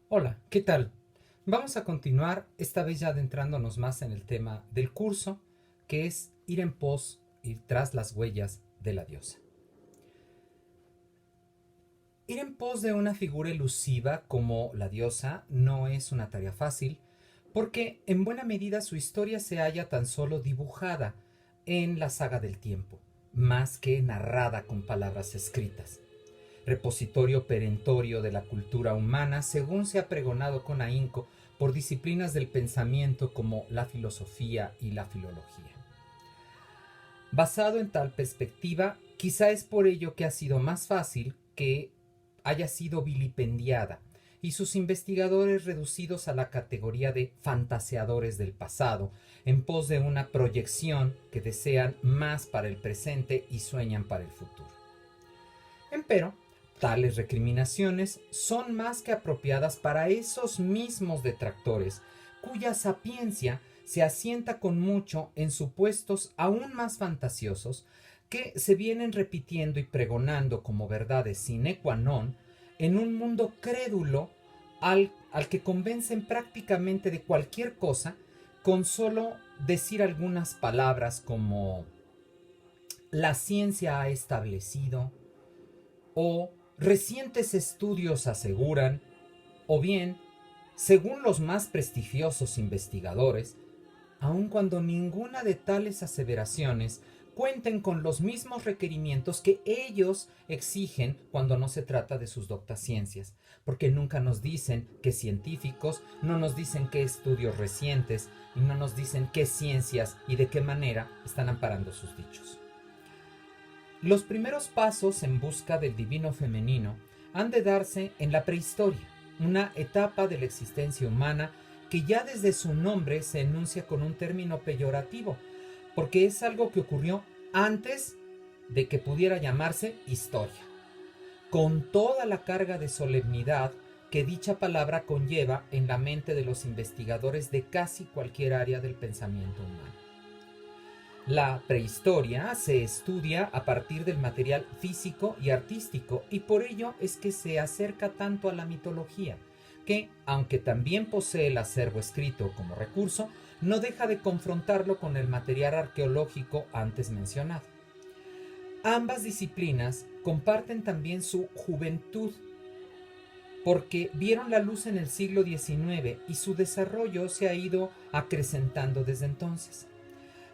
Hola, ¿qué tal? Vamos a continuar, esta vez ya adentrándonos más en el tema del curso, que es ir en pos, ir tras las huellas de la diosa. Ir en pos de una figura elusiva como la diosa no es una tarea fácil, porque en buena medida su historia se halla tan solo dibujada en la saga del tiempo, más que narrada con palabras escritas, repositorio perentorio de la cultura humana, según se ha pregonado con ahínco por disciplinas del pensamiento como la filosofía y la filología. Basado en tal perspectiva, quizá es por ello que ha sido más fácil que haya sido vilipendiada y sus investigadores reducidos a la categoría de fantaseadores del pasado, en pos de una proyección que desean más para el presente y sueñan para el futuro. Empero, tales recriminaciones son más que apropiadas para esos mismos detractores, cuya sapiencia se asienta con mucho en supuestos aún más fantasiosos que se vienen repitiendo y pregonando como verdades sine qua non en un mundo crédulo al que convencen prácticamente de cualquier cosa con solo decir algunas palabras como la ciencia ha establecido, o recientes estudios aseguran, o bien, según los más prestigiosos investigadores, aun cuando ninguna de tales aseveraciones cuenten con los mismos requerimientos que ellos exigen cuando no se trata de sus doctas ciencias, porque nunca nos dicen qué científicos, no nos dicen qué estudios recientes y no nos dicen qué ciencias y de qué manera están amparando sus dichos. Los primeros pasos en busca del divino femenino han de darse en la prehistoria, una etapa de la existencia humana que ya desde su nombre se enuncia con un término peyorativo, porque es algo que ocurrió antes de que pudiera llamarse historia, con toda la carga de solemnidad que dicha palabra conlleva en la mente de los investigadores de casi cualquier área del pensamiento humano. La prehistoria se estudia a partir del material físico y artístico y por ello es que se acerca tanto a la mitología, que, aunque también posee el acervo escrito como recurso, no deja de confrontarlo con el material arqueológico antes mencionado. Ambas disciplinas comparten también su juventud, porque vieron la luz en el siglo XIX y su desarrollo se ha ido acrecentando desde entonces.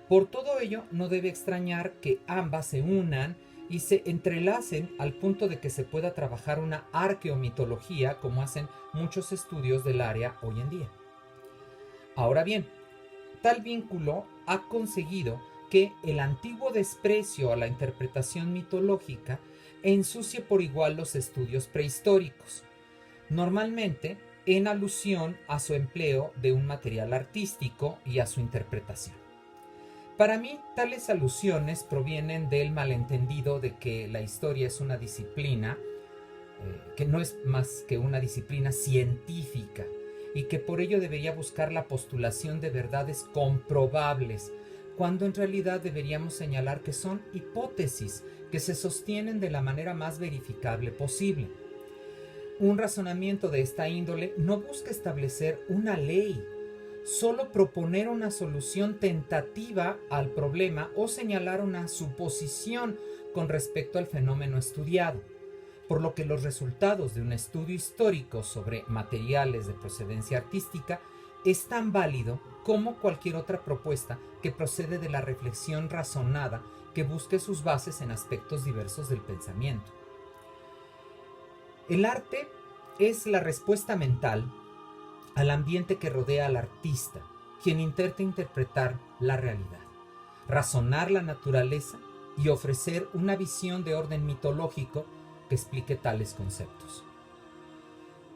Por todo ello, no debe extrañar que ambas se unan y se entrelacen al punto de que se pueda trabajar una arqueomitología como hacen muchos estudios del área hoy en día. Ahora bien, tal vínculo ha conseguido que el antiguo desprecio a la interpretación mitológica ensucie por igual los estudios prehistóricos, normalmente en alusión a su empleo de un material artístico y a su interpretación. Para mí, tales alusiones provienen del malentendido de que la historia es una disciplina, que no es más que una disciplina científica y que por ello debería buscar la postulación de verdades comprobables, cuando en realidad deberíamos señalar que son hipótesis que se sostienen de la manera más verificable posible. Un razonamiento de esta índole no busca establecer una ley, solo proponer una solución tentativa al problema o señalar una suposición con respecto al fenómeno estudiado, por lo que los resultados de un estudio histórico sobre materiales de procedencia artística es tan válido como cualquier otra propuesta que procede de la reflexión razonada que busque sus bases en aspectos diversos del pensamiento. El arte es la respuesta mental al ambiente que rodea al artista, quien intenta interpretar la realidad, razonar la naturaleza y ofrecer una visión de orden mitológico que explique tales conceptos.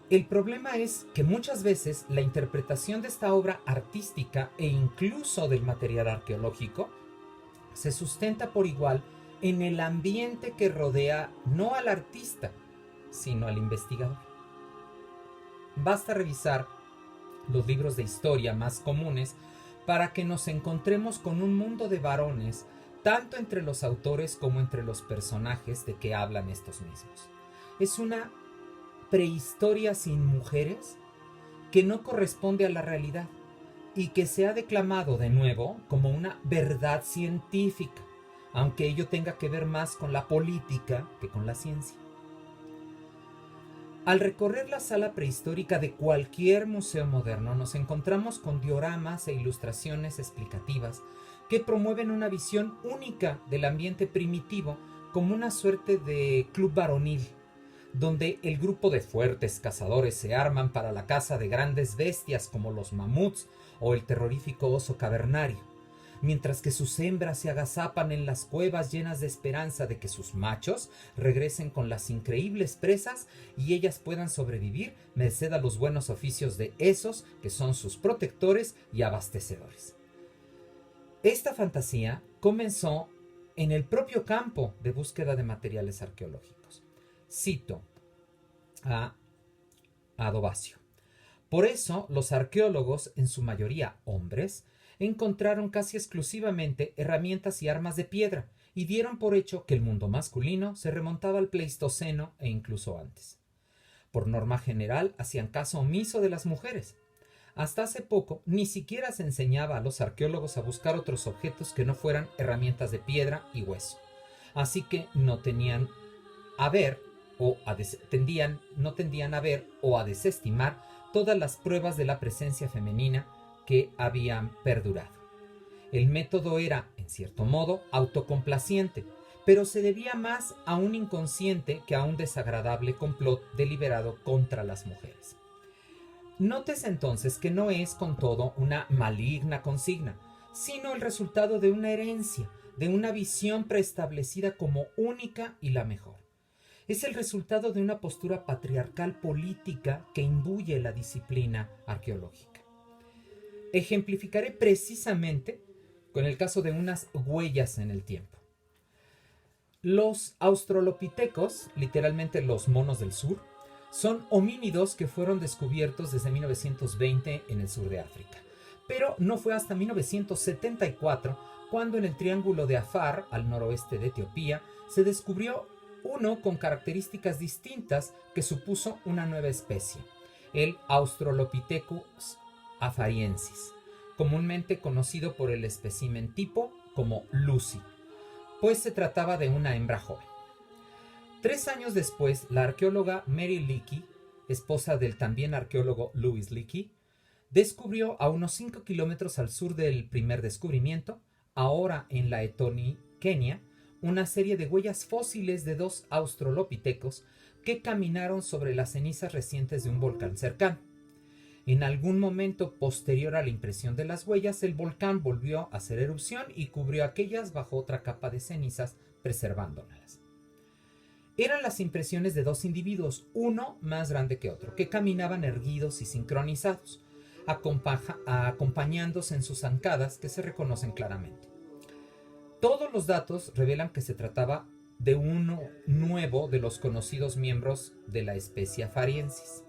El problema es que muchas veces la interpretación de esta obra artística e incluso del material arqueológico se sustenta por igual en el ambiente que rodea no al artista, sino al investigador. Basta revisar los libros de historia más comunes para que nos encontremos con un mundo de varones, tanto entre los autores como entre los personajes de que hablan estos mismos. Es una prehistoria sin mujeres que no corresponde a la realidad y que se ha declamado de nuevo como una verdad científica, aunque ello tenga que ver más con la política que con la ciencia. Al recorrer la sala prehistórica de cualquier museo moderno, nos encontramos con dioramas e ilustraciones explicativas que promueven una visión única del ambiente primitivo como una suerte de club varonil, donde el grupo de fuertes cazadores se arman para la caza de grandes bestias como los mamuts o el terrorífico oso cavernario, mientras que sus hembras se agazapan en las cuevas llenas de esperanza de que sus machos regresen con las increíbles presas y ellas puedan sobrevivir merced a los buenos oficios de esos que son sus protectores y abastecedores. Esta fantasía comenzó en el propio campo de búsqueda de materiales arqueológicos. Cito a Adobacio. Por eso, los arqueólogos, en su mayoría hombres, encontraron casi exclusivamente herramientas y armas de piedra y dieron por hecho que el mundo masculino se remontaba al Pleistoceno e incluso antes. Por norma general, hacían caso omiso de las mujeres. Hasta hace poco, ni siquiera se enseñaba a los arqueólogos a buscar otros objetos que no fueran herramientas de piedra y hueso. Así que no tendían a ver o a desestimar todas las pruebas de la presencia femenina que habían perdurado. El método era, en cierto modo, autocomplaciente, pero se debía más a un inconsciente que a un desagradable complot deliberado contra las mujeres. Nótese entonces que no es con todo una maligna consigna, sino el resultado de una herencia, de una visión preestablecida como única y la mejor. Es el resultado de una postura patriarcal política que imbuye la disciplina arqueológica. Ejemplificaré precisamente con el caso de unas huellas en el tiempo. Los australopitecos, literalmente los monos del sur, son homínidos que fueron descubiertos desde 1920 en el sur de África. Pero no fue hasta 1974 cuando en el Triángulo de Afar, al noroeste de Etiopía, se descubrió uno con características distintas que supuso una nueva especie, el Australopithecus afariensis, comúnmente conocido por el espécimen tipo como Lucy, pues se trataba de una hembra joven. 3 años después, la arqueóloga Mary Leakey, esposa del también arqueólogo Louis Leakey, descubrió a unos 5 kilómetros al sur del primer descubrimiento, ahora en la Etoni, Kenia, una serie de huellas fósiles de 2 australopithecos que caminaron sobre las cenizas recientes de un volcán cercano. En algún momento posterior a la impresión de las huellas, el volcán volvió a hacer erupción y cubrió aquellas bajo otra capa de cenizas, preservándolas. Eran las impresiones de 2 individuos, uno más grande que otro, que caminaban erguidos y sincronizados, acompañándose en sus zancadas que se reconocen claramente. Todos los datos revelan que se trataba de uno nuevo de los conocidos miembros de la especie afariensis.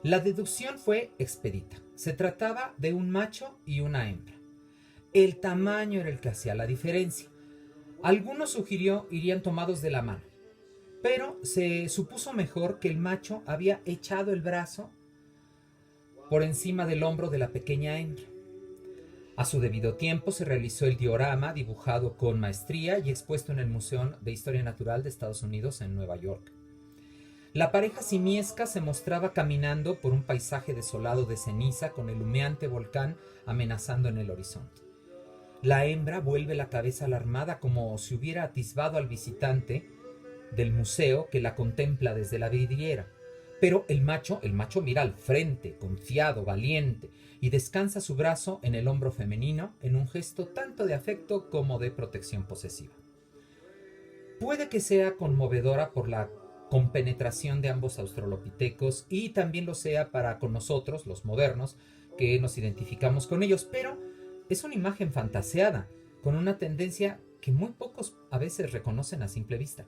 La deducción fue expedita. Se trataba de un macho y una hembra. El tamaño era el que hacía la diferencia. Algunos sugirió irían tomados de la mano, pero se supuso mejor que el macho había echado el brazo por encima del hombro de la pequeña hembra. A su debido tiempo se realizó el diorama dibujado con maestría y expuesto en el Museo de Historia Natural de Estados Unidos en Nueva York. La pareja simiesca se mostraba caminando por un paisaje desolado de ceniza con el humeante volcán amenazando en el horizonte. La hembra vuelve la cabeza alarmada como si hubiera atisbado al visitante del museo que la contempla desde la vidriera. Pero el macho mira al frente, confiado, valiente, y descansa su brazo en el hombro femenino en un gesto tanto de afecto como de protección posesiva. Puede que sea conmovedora por la compenetración de ambos australopithecos y también lo sea para con nosotros, los modernos, que nos identificamos con ellos, pero es una imagen fantaseada, con una tendencia que muy pocos a veces reconocen a simple vista.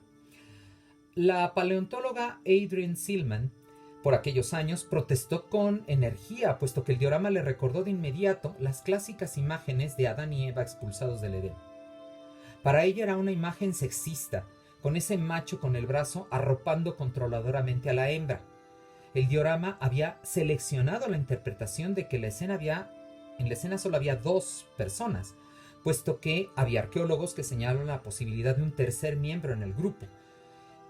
La paleontóloga Adrienne Silman, por aquellos años, protestó con energía, puesto que el diorama le recordó de inmediato las clásicas imágenes de Adán y Eva expulsados del Edén. Para ella era una imagen sexista, con ese macho con el brazo arropando controladoramente a la hembra. el diorama había seleccionado la interpretación de que en la escena solo había dos personas, puesto que había arqueólogos que señalaron la posibilidad de un tercer miembro en el grupo,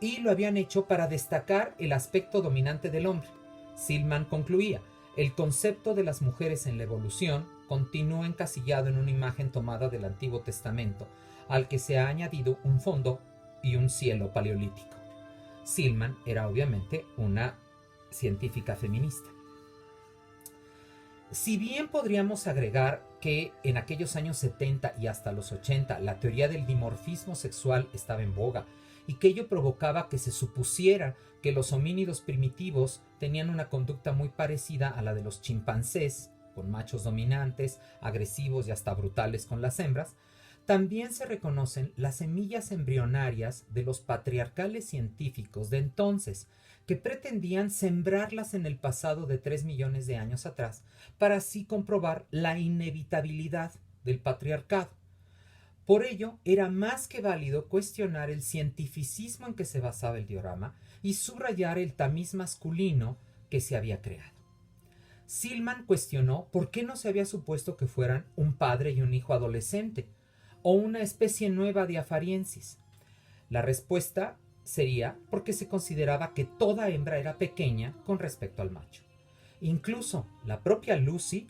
y lo habían hecho para destacar el aspecto dominante del hombre. Silman concluía: el concepto de las mujeres en la evolución continúa encasillado en una imagen tomada del Antiguo Testamento, al que se ha añadido un fondo y un cielo paleolítico. Silman era obviamente una científica feminista. Si bien podríamos agregar que en aquellos años 70 y hasta los 80 la teoría del dimorfismo sexual estaba en boga y que ello provocaba que se supusiera que los homínidos primitivos tenían una conducta muy parecida a la de los chimpancés, con machos dominantes, agresivos y hasta brutales con las hembras, también se reconocen las semillas embrionarias de los patriarcales científicos de entonces, que pretendían sembrarlas en el pasado de 3 millones de años atrás, para así comprobar la inevitabilidad del patriarcado. Por ello, era más que válido cuestionar el cientificismo en que se basaba el diorama y subrayar el tamiz masculino que se había creado. Silman cuestionó por qué no se había supuesto que fueran un padre y un hijo adolescente, o una especie nueva de Afarensis. La respuesta sería porque se consideraba que toda hembra era pequeña con respecto al macho. Incluso la propia Lucy,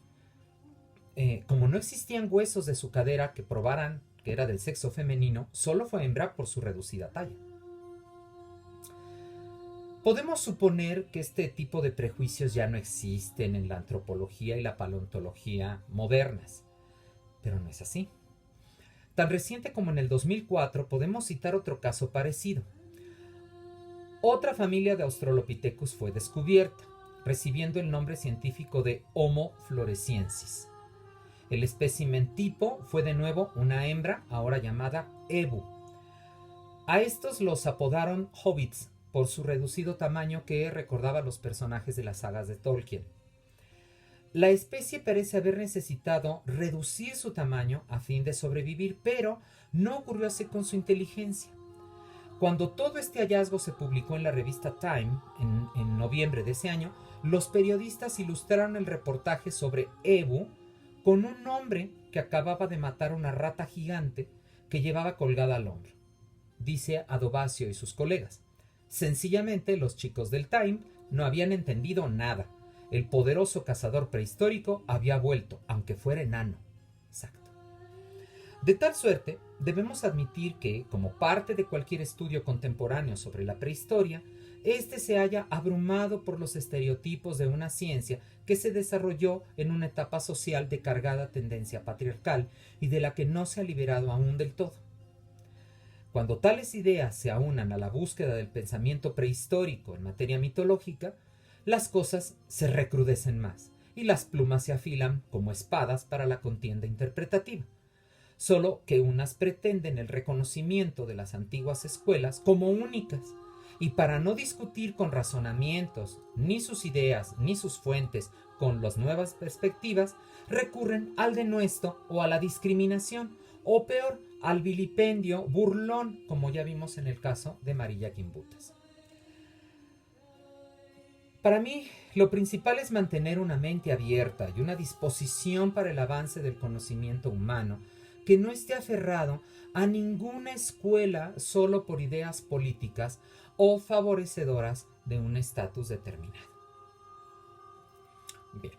como no existían huesos de su cadera que probaran que era del sexo femenino, solo fue hembra por su reducida talla. Podemos suponer que este tipo de prejuicios ya no existen en la antropología y la paleontología modernas, pero no es así. Tan reciente como en el 2004 podemos citar otro caso parecido. Otra familia de Australopithecus fue descubierta, recibiendo el nombre científico de Homo floresiensis. El espécimen tipo fue de nuevo una hembra, ahora llamada Ebu. A estos los apodaron hobbits por su reducido tamaño que recordaba a los personajes de las sagas de Tolkien. La especie parece haber necesitado reducir su tamaño a fin de sobrevivir, pero no ocurrió así con su inteligencia. Cuando todo este hallazgo se publicó en la revista Time en noviembre de ese año, los periodistas ilustraron el reportaje sobre Ebu con un hombre que acababa de matar una rata gigante que llevaba colgada al hombro. Dice Adobacio y sus colegas: sencillamente los chicos del Time no habían entendido nada. El poderoso cazador prehistórico había vuelto, aunque fuera enano. Exacto. De tal suerte, debemos admitir que, como parte de cualquier estudio contemporáneo sobre la prehistoria, este se halla abrumado por los estereotipos de una ciencia que se desarrolló en una etapa social de cargada tendencia patriarcal y de la que no se ha liberado aún del todo. Cuando tales ideas se aunan a la búsqueda del pensamiento prehistórico en materia mitológica, las cosas se recrudecen más y las plumas se afilan como espadas para la contienda interpretativa. Solo que unas pretenden el reconocimiento de las antiguas escuelas como únicas, y para no discutir con razonamientos ni sus ideas ni sus fuentes con las nuevas perspectivas, recurren al denuesto o a la discriminación, o peor, al vilipendio burlón, como ya vimos en el caso de Marilla Gimbutas. Para mí, lo principal es mantener una mente abierta y una disposición para el avance del conocimiento humano que no esté aferrado a ninguna escuela solo por ideas políticas o favorecedoras de un estatus determinado. Bien.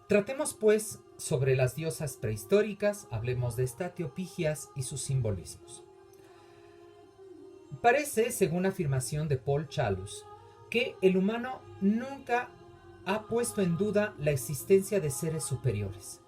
Tratemos pues sobre las diosas prehistóricas, hablemos de Estatiopigias y sus simbolismos. Parece, según afirmación de Paul Chalus, que el humano nunca ha puesto en duda la existencia de seres superiores.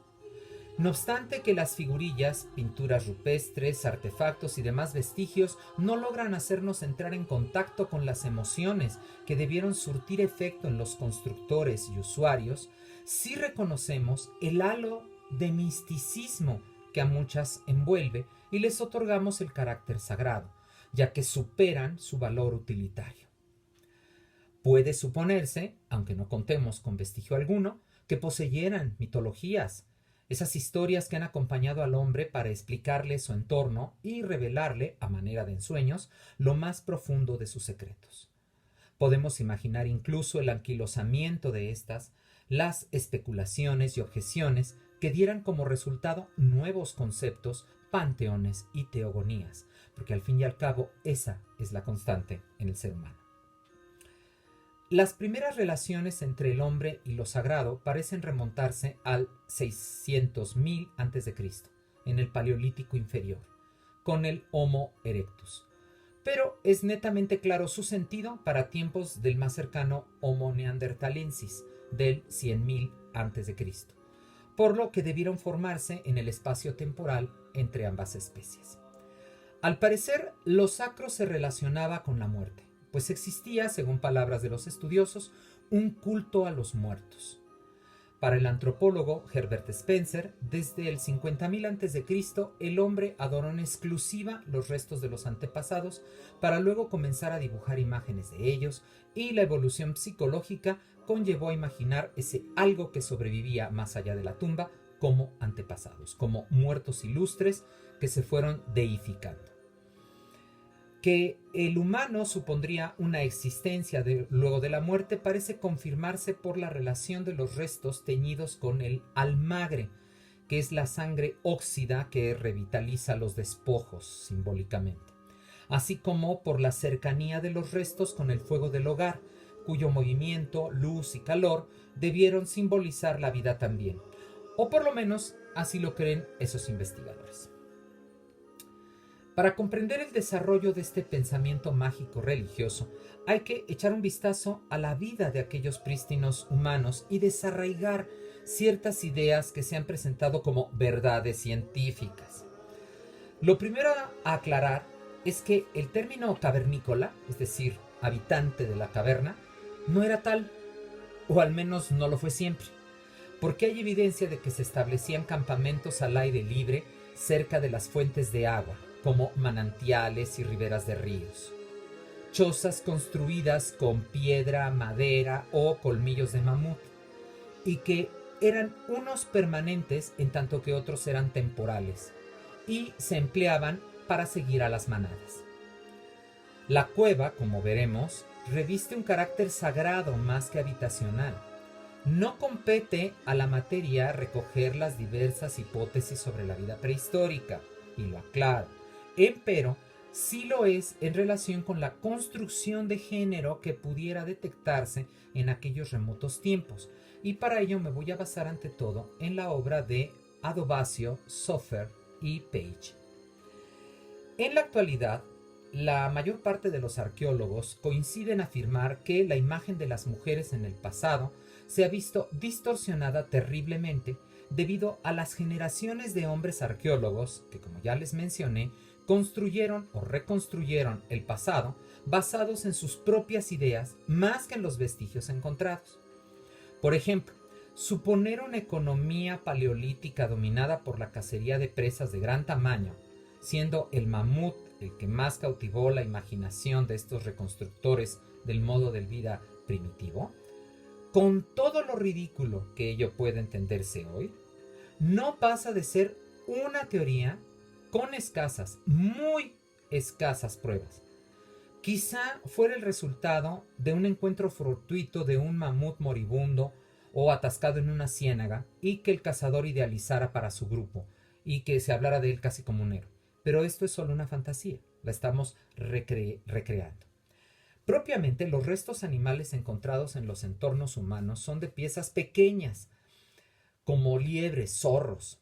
No obstante que las figurillas, pinturas rupestres, artefactos y demás vestigios no logran hacernos entrar en contacto con las emociones que debieron surtir efecto en los constructores y usuarios, sí reconocemos el halo de misticismo que a muchas envuelve y les otorgamos el carácter sagrado, ya que superan su valor utilitario. Puede suponerse, aunque no contemos con vestigio alguno, que poseyeran mitologías, esas historias que han acompañado al hombre para explicarle su entorno y revelarle, a manera de ensueños, lo más profundo de sus secretos. Podemos imaginar incluso el anquilosamiento de estas, las especulaciones y objeciones que dieran como resultado nuevos conceptos, panteones y teogonías, porque al fin y al cabo esa es la constante en el ser humano. Las primeras relaciones entre el hombre y lo sagrado parecen remontarse al 600.000 a.C., en el Paleolítico inferior, con el Homo erectus. Pero es netamente claro su sentido para tiempos del más cercano Homo neanderthalensis, del 100.000 a.C., por lo que debieron formarse en el espacio temporal entre ambas especies. Al parecer, lo sacro se relacionaba con la muerte, pues existía, según palabras de los estudiosos, un culto a los muertos. Para el antropólogo Herbert Spencer, desde el 50.000 a.C., el hombre adoró en exclusiva los restos de los antepasados para luego comenzar a dibujar imágenes de ellos, y la evolución psicológica conllevó a imaginar ese algo que sobrevivía más allá de la tumba como antepasados, como muertos ilustres que se fueron deificando. Que el humano supondría una existencia luego de la muerte parece confirmarse por la relación de los restos teñidos con el almagre, que es la sangre óxida que revitaliza los despojos simbólicamente, así como por la cercanía de los restos con el fuego del hogar, cuyo movimiento, luz y calor debieron simbolizar la vida también, o por lo menos así lo creen esos investigadores. Para comprender el desarrollo de este pensamiento mágico religioso, hay que echar un vistazo a la vida de aquellos prístinos humanos y desarraigar ciertas ideas que se han presentado como verdades científicas. Lo primero a aclarar es que el término cavernícola, es decir, habitante de la caverna, no era tal, o al menos no lo fue siempre, porque hay evidencia de que se establecían campamentos al aire libre cerca de las fuentes de agua, como manantiales y riberas de ríos. Chozas construidas con piedra, madera o colmillos de mamut, y que eran unos permanentes en tanto que otros eran temporales, y se empleaban para seguir a las manadas. La cueva, como veremos, reviste un carácter sagrado más que habitacional. No compete a la materia recoger las diversas hipótesis sobre la vida prehistórica, y lo aclaro. Empero, sí lo es en relación con la construcción de género que pudiera detectarse en aquellos remotos tiempos, y para ello me voy a basar ante todo en la obra de Adovasio, Sofer y Page. En la actualidad, la mayor parte de los arqueólogos coinciden en afirmar que la imagen de las mujeres en el pasado se ha visto distorsionada terriblemente debido a las generaciones de hombres arqueólogos que, como ya les mencioné, construyeron o reconstruyeron el pasado basados en sus propias ideas más que en los vestigios encontrados. Por ejemplo, suponer una economía paleolítica dominada por la cacería de presas de gran tamaño, siendo el mamut el que más cautivó la imaginación de estos reconstructores del modo de vida primitivo, con todo lo ridículo que ello puede entenderse hoy, no pasa de ser una teoría con escasas, muy escasas pruebas. Quizá fuera el resultado de un encuentro fortuito de un mamut moribundo o atascado en una ciénaga y que el cazador idealizara para su grupo y que se hablara de él casi como un héroe. Pero esto es solo una fantasía, la estamos recreando. Propiamente, los restos animales encontrados en los entornos humanos son de piezas pequeñas, como liebres, zorros,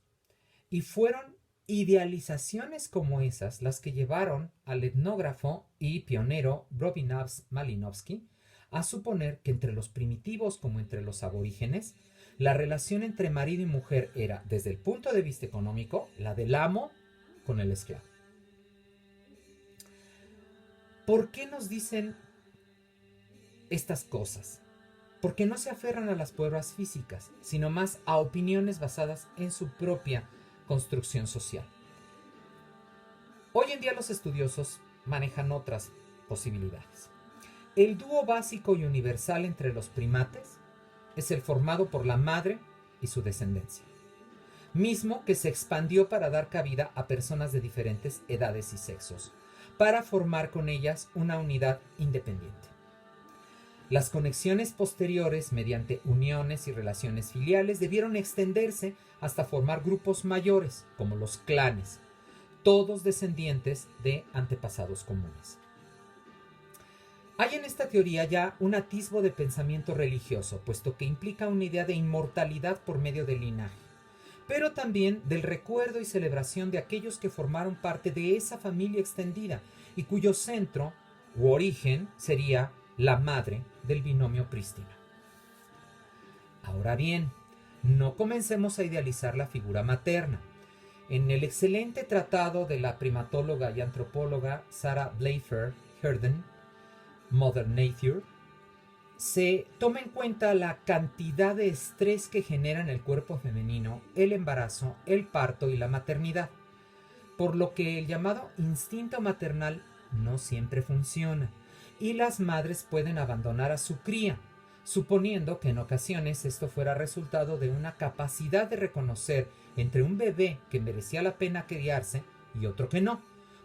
y fueron idealizaciones como esas las que llevaron al etnógrafo y pionero Bronisław Malinowski a suponer que entre los primitivos como entre los aborígenes, la relación entre marido y mujer era, desde el punto de vista económico, la del amo con el esclavo. ¿Por qué nos dicen estas cosas? Porque no se aferran a las pruebas físicas, sino más a opiniones basadas en su propia construcción social. Hoy en día los estudiosos manejan otras posibilidades. El dúo básico y universal entre los primates es el formado por la madre y su descendencia, mismo que se expandió para dar cabida a personas de diferentes edades y sexos, para formar con ellas una unidad independiente. Las conexiones posteriores, mediante uniones y relaciones filiales, debieron extenderse hasta formar grupos mayores, como los clanes, todos descendientes de antepasados comunes. Hay en esta teoría ya un atisbo de pensamiento religioso, puesto que implica una idea de inmortalidad por medio del linaje, pero también del recuerdo y celebración de aquellos que formaron parte de esa familia extendida y cuyo centro u origen sería la madre del binomio prístino. Ahora bien, no comencemos a idealizar la figura materna. En el excelente tratado de la primatóloga y antropóloga Sarah Playfair Herndon, Mother Nature, se toma en cuenta la cantidad de estrés que genera en el cuerpo femenino el embarazo, el parto y la maternidad, por lo que el llamado instinto maternal no siempre funciona y las madres pueden abandonar a su cría, suponiendo que en ocasiones esto fuera resultado de una capacidad de reconocer entre un bebé que merecía la pena criarse y otro que no,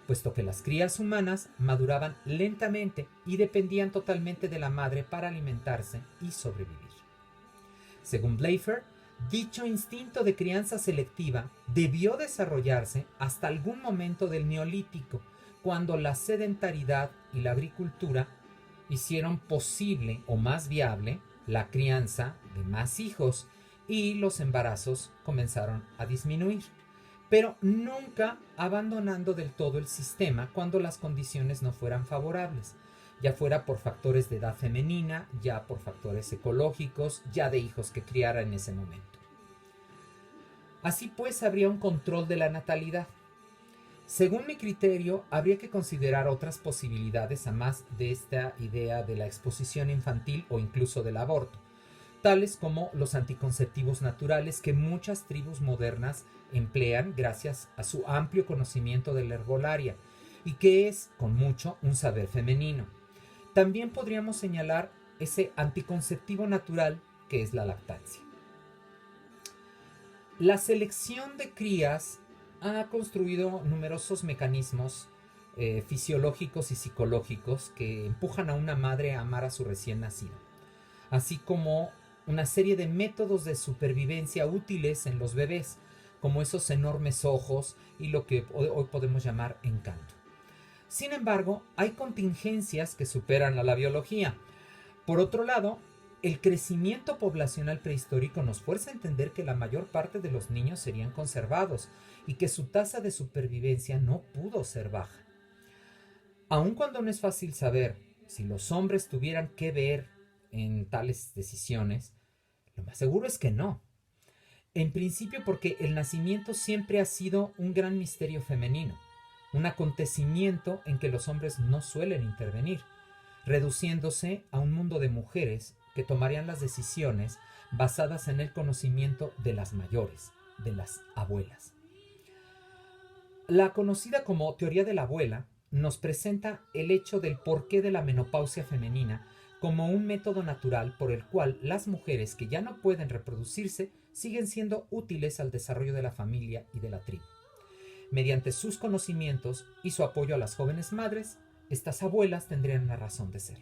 puesto que las crías humanas maduraban lentamente y dependían totalmente de la madre para alimentarse y sobrevivir. Según Playfair, dicho instinto de crianza selectiva debió desarrollarse hasta algún momento del Neolítico, cuando la sedentariedad y la agricultura hicieron posible o más viable la crianza de más hijos y los embarazos comenzaron a disminuir, pero nunca abandonando del todo el sistema cuando las condiciones no fueran favorables, ya fuera por factores de edad femenina, ya por factores ecológicos, ya de hijos que criara en ese momento. Así pues, habría un control de la natalidad. Según mi criterio, habría que considerar otras posibilidades a más de esta idea de la exposición infantil o incluso del aborto, tales como los anticonceptivos naturales que muchas tribus modernas emplean gracias a su amplio conocimiento de la herbolaria y que es, con mucho, un saber femenino. También podríamos señalar ese anticonceptivo natural que es la lactancia. La selección de crías ha construido numerosos mecanismos fisiológicos y psicológicos que empujan a una madre a amar a su recién nacido, así como una serie de métodos de supervivencia útiles en los bebés, como esos enormes ojos y lo que hoy podemos llamar encanto. Sin embargo, hay contingencias que superan a la biología. Por otro lado, el crecimiento poblacional prehistórico nos fuerza a entender que la mayor parte de los niños serían conservados y que su tasa de supervivencia no pudo ser baja. Aun cuando no es fácil saber si los hombres tuvieran que ver en tales decisiones, lo más seguro es que no. En principio porque el nacimiento siempre ha sido un gran misterio femenino, un acontecimiento en que los hombres no suelen intervenir, reduciéndose a un mundo de mujeres que tomarían las decisiones basadas en el conocimiento de las mayores, de las abuelas. La conocida como teoría de la abuela nos presenta el hecho del porqué de la menopausia femenina como un método natural por el cual las mujeres que ya no pueden reproducirse siguen siendo útiles al desarrollo de la familia y de la tribu. Mediante sus conocimientos y su apoyo a las jóvenes madres, estas abuelas tendrían una razón de ser.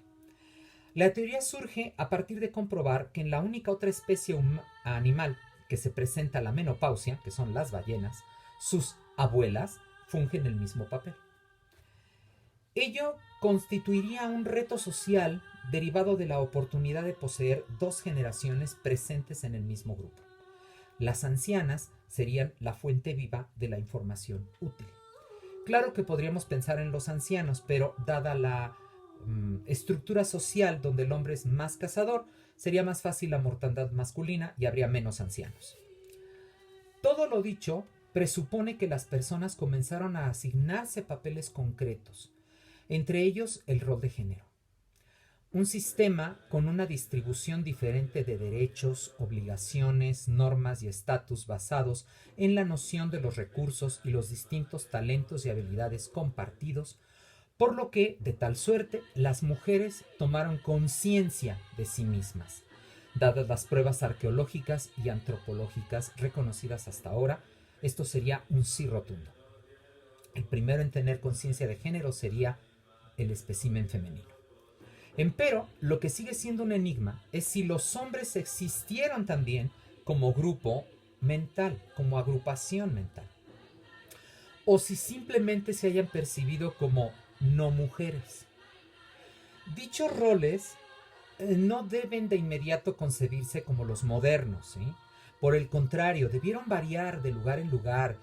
La teoría surge a partir de comprobar que en la única otra especie animal que se presenta la menopausia, que son las ballenas, sus abuelas fungen el mismo papel. Ello constituiría un reto social derivado de la oportunidad de poseer dos generaciones presentes en el mismo grupo. Las ancianas serían la fuente viva de la información útil. Claro que podríamos pensar en los ancianos, pero dada la estructura social donde el hombre es más cazador, sería más fácil la mortandad masculina y habría menos ancianos. Todo lo dicho presupone que las personas comenzaron a asignarse papeles concretos, entre ellos el rol de género. Un sistema con una distribución diferente de derechos, obligaciones, normas y estatus basados en la noción de los recursos y los distintos talentos y habilidades compartidos, por lo que, de tal suerte, las mujeres tomaron conciencia de sí mismas. Dadas las pruebas arqueológicas y antropológicas reconocidas hasta ahora, esto sería un sí rotundo. El primero en tener conciencia de género sería el espécimen femenino. Empero, lo que sigue siendo un enigma es si los hombres existieron también como grupo mental, como agrupación mental, o si simplemente se hayan percibido como no mujeres. Dichos roles no deben de inmediato concebirse como los modernos, ¿sí? Por el contrario, debieron variar de lugar en lugar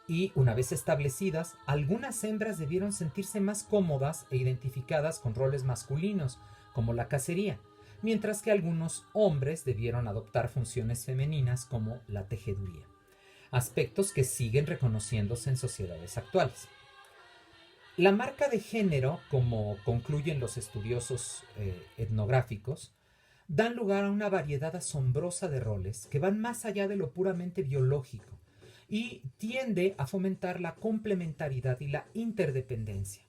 y, una vez establecidas, algunas hembras debieron sentirse más cómodas e identificadas con roles masculinos, como la cacería, mientras que algunos hombres debieron adoptar funciones femeninas como la tejeduría, aspectos que siguen reconociéndose en sociedades actuales. La marca de género, como concluyen los estudiosos etnográficos, dan lugar a una variedad asombrosa de roles que van más allá de lo puramente biológico y tiende a fomentar la complementariedad y la interdependencia.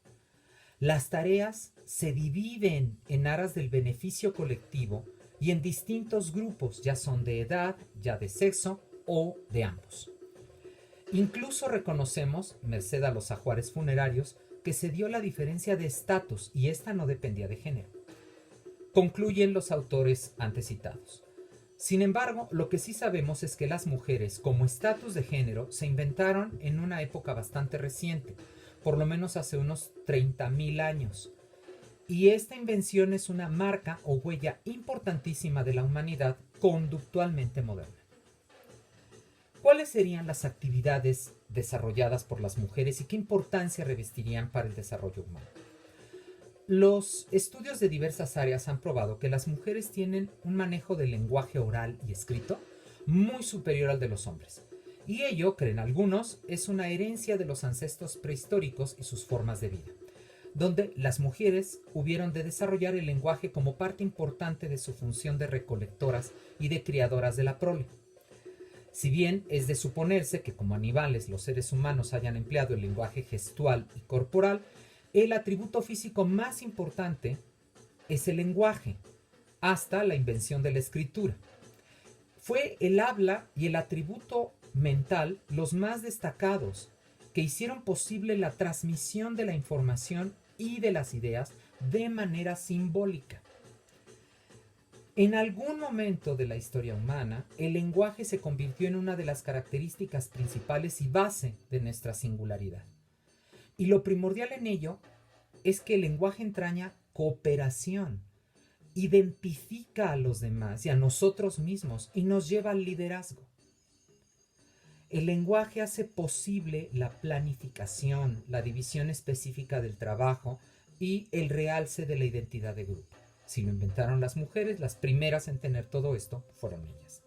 Las tareas se dividen en aras del beneficio colectivo y en distintos grupos, ya son de edad, ya de sexo o de ambos. Incluso reconocemos, merced a los ajuares funerarios, que se dio la diferencia de estatus y esta no dependía de género. Concluyen los autores antes citados. Sin embargo, lo que sí sabemos es que las mujeres como estatus de género se inventaron en una época bastante reciente, por lo menos hace unos 30.000 años. Y esta invención es una marca o huella importantísima de la humanidad conductualmente moderna. ¿Cuáles serían las actividades desarrolladas por las mujeres y qué importancia revestirían para el desarrollo humano? Los estudios de diversas áreas han probado que las mujeres tienen un manejo del lenguaje oral y escrito muy superior al de los hombres. Y ello, creen algunos, es una herencia de los ancestros prehistóricos y sus formas de vida, donde las mujeres hubieron de desarrollar el lenguaje como parte importante de su función de recolectoras y de criadoras de la prole. Si bien es de suponerse que como animales los seres humanos hayan empleado el lenguaje gestual y corporal, el atributo físico más importante es el lenguaje, hasta la invención de la escritura. Fue el habla y el atributo mental los más destacados, que hicieron posible la transmisión de la información y de las ideas de manera simbólica. En algún momento de la historia humana, el lenguaje se convirtió en una de las características principales y base de nuestra singularidad. Y lo primordial en ello es que el lenguaje entraña cooperación, identifica a los demás y a nosotros mismos y nos lleva al liderazgo. El lenguaje hace posible la planificación, la división específica del trabajo y el realce de la identidad de grupo. Si lo inventaron las mujeres, las primeras en tener todo esto fueron ellas.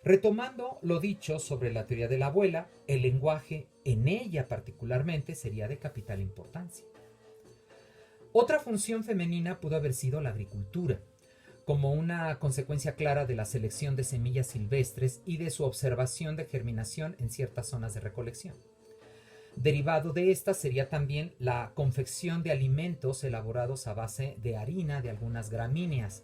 Retomando lo dicho sobre la teoría de la abuela, el lenguaje en ella particularmente sería de capital importancia. Otra función femenina pudo haber sido la agricultura, como una consecuencia clara de la selección de semillas silvestres y de su observación de germinación en ciertas zonas de recolección. Derivado de esta sería también la confección de alimentos elaborados a base de harina de algunas gramíneas,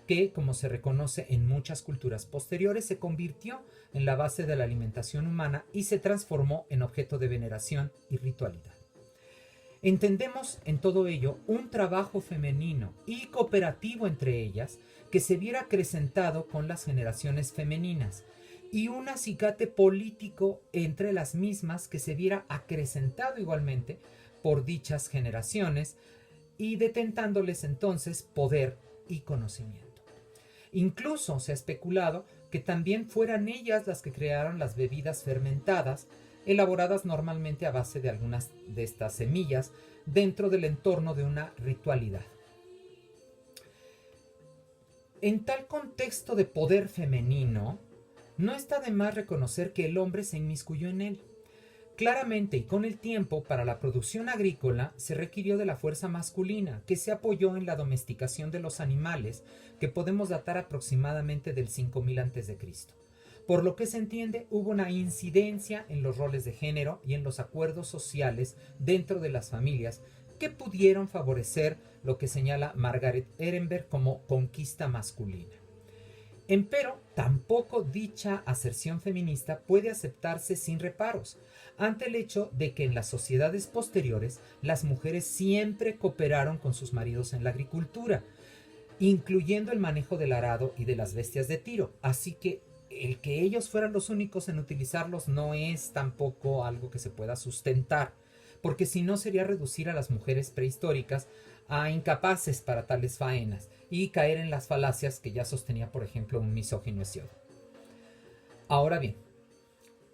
que, como se reconoce en muchas culturas posteriores, se convirtió en la base de la alimentación humana y se transformó en objeto de veneración y ritualidad. Entendemos en todo ello un trabajo femenino y cooperativo entre ellas que se viera acrecentado con las generaciones femeninas, y un acicate político entre las mismas que se viera acrecentado igualmente por dichas generaciones y detentándoles entonces poder y conocimiento. Incluso se ha especulado que también fueran ellas las que crearon las bebidas fermentadas, elaboradas normalmente a base de algunas de estas semillas dentro del entorno de una ritualidad. En tal contexto de poder femenino, no está de más reconocer que el hombre se inmiscuyó en él. Claramente y con el tiempo, para la producción agrícola se requirió de la fuerza masculina, que se apoyó en la domesticación de los animales, que podemos datar aproximadamente del 5000 a.C. Por lo que se entiende, hubo una incidencia en los roles de género y en los acuerdos sociales dentro de las familias que pudieron favorecer lo que señala Margaret Ehrenberg como conquista masculina. Empero, tampoco dicha aserción feminista puede aceptarse sin reparos, ante el hecho de que en las sociedades posteriores las mujeres siempre cooperaron con sus maridos en la agricultura, incluyendo el manejo del arado y de las bestias de tiro. Así que el que ellos fueran los únicos en utilizarlos no es tampoco algo que se pueda sustentar, porque si no sería reducir a las mujeres prehistóricas a incapaces para tales faenas y caer en las falacias que ya sostenía, por ejemplo, un misógino Hesiodo. Ahora bien,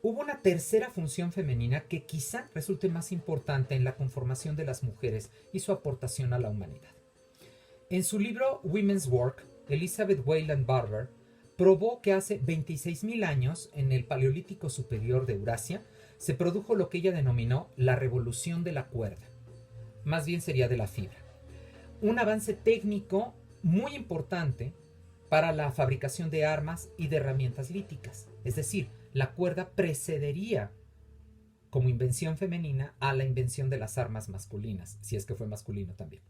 hubo una tercera función femenina que quizá resulte más importante en la conformación de las mujeres y su aportación a la humanidad. En su libro Women's Work, Elizabeth Wayland Barber probó que hace 26.000 años, en el Paleolítico Superior de Eurasia, se produjo lo que ella denominó la revolución de la cuerda. Más bien sería de la fibra. Un avance técnico muy importante para la fabricación de armas y de herramientas líticas. Es decir, la cuerda precedería como invención femenina a la invención de las armas masculinas, si es que fue masculino también.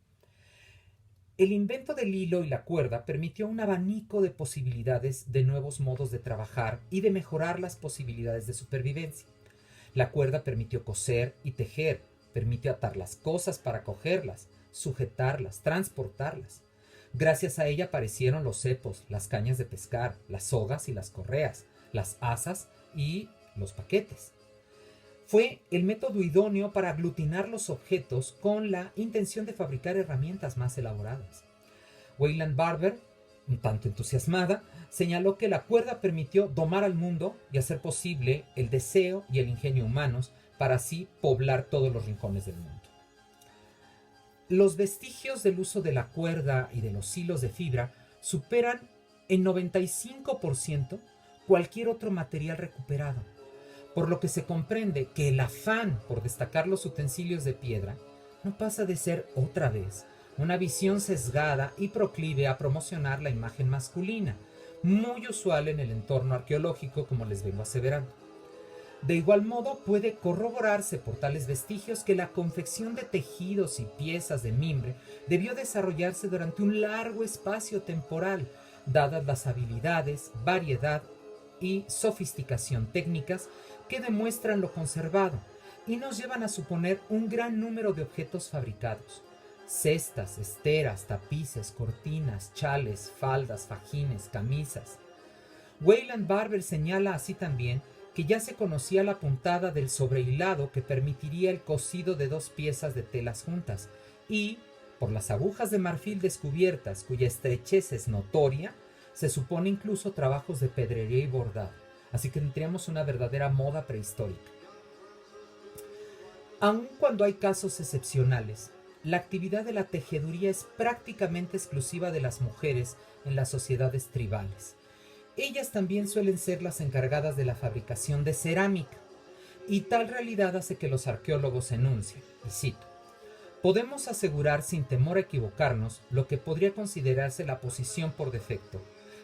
El invento del hilo y la cuerda permitió un abanico de posibilidades de nuevos modos de trabajar y de mejorar las posibilidades de supervivencia. La cuerda permitió coser y tejer, permitió atar las cosas para cogerlas, sujetarlas, transportarlas. Gracias a ella aparecieron los cepos, las cañas de pescar, las sogas y las correas, las asas y los paquetes. Fue el método idóneo para aglutinar los objetos con la intención de fabricar herramientas más elaboradas. Wayland Barber, un tanto entusiasmada, señaló que la cuerda permitió domar al mundo y hacer posible el deseo y el ingenio humanos para así poblar todos los rincones del mundo. Los vestigios del uso de la cuerda y de los hilos de fibra superan en 95% cualquier otro material recuperado, por lo que se comprende que el afán por destacar los utensilios de piedra no pasa de ser otra vez una visión sesgada y proclive a promocionar la imagen masculina, muy usual en el entorno arqueológico, como les vengo aseverando. De igual modo, puede corroborarse por tales vestigios que la confección de tejidos y piezas de mimbre debió desarrollarse durante un largo espacio temporal, dadas las habilidades, variedad y sofisticación técnicas que demuestran lo conservado y nos llevan a suponer un gran número de objetos fabricados: cestas, esteras, tapices, cortinas, chales, faldas, fajines, camisas. Wayland Barber señala así también que ya se conocía la puntada del sobrehilado que permitiría el cosido de dos piezas de telas juntas, y, por las agujas de marfil descubiertas, cuya estrechez es notoria, se supone incluso trabajos de pedrería y bordado. Así que tendríamos una verdadera moda prehistórica. Aun cuando hay casos excepcionales, la actividad de la tejeduría es prácticamente exclusiva de las mujeres en las sociedades tribales. Ellas también suelen ser las encargadas de la fabricación de cerámica, y tal realidad hace que los arqueólogos enuncien, y cito: podemos asegurar sin temor a equivocarnos lo que podría considerarse la posición por defecto,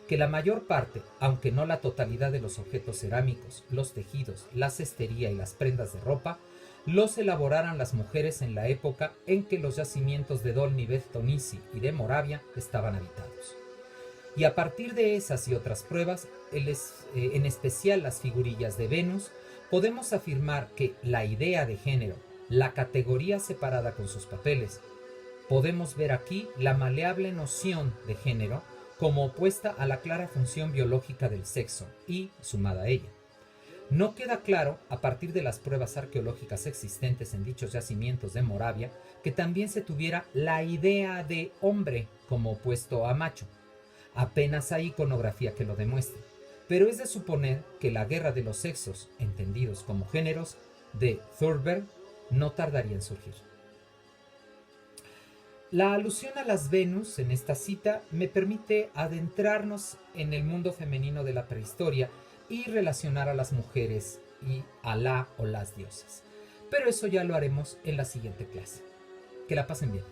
que la mayor parte, aunque no la totalidad de los objetos cerámicos, los tejidos, la cestería y las prendas de ropa, los elaboraran las mujeres en la época en que los yacimientos de Dolni Beth Tonisi y de Moravia estaban habitados. Y a partir de esas y otras pruebas, en especial las figurillas de Venus, podemos afirmar que la idea de género, la categoría separada con sus papeles, podemos ver aquí la maleable noción de género como opuesta a la clara función biológica del sexo y sumada a ella. No queda claro, a partir de las pruebas arqueológicas existentes en dichos yacimientos de Moravia, que también se tuviera la idea de hombre como opuesto a macho. Apenas hay iconografía que lo demuestre, pero es de suponer que la guerra de los sexos, entendidos como géneros, de Thurber, no tardaría en surgir. La alusión a las Venus en esta cita me permite adentrarnos en el mundo femenino de la prehistoria y relacionar a las mujeres y a la o las diosas. Pero eso ya lo haremos en la siguiente clase. Que la pasen bien.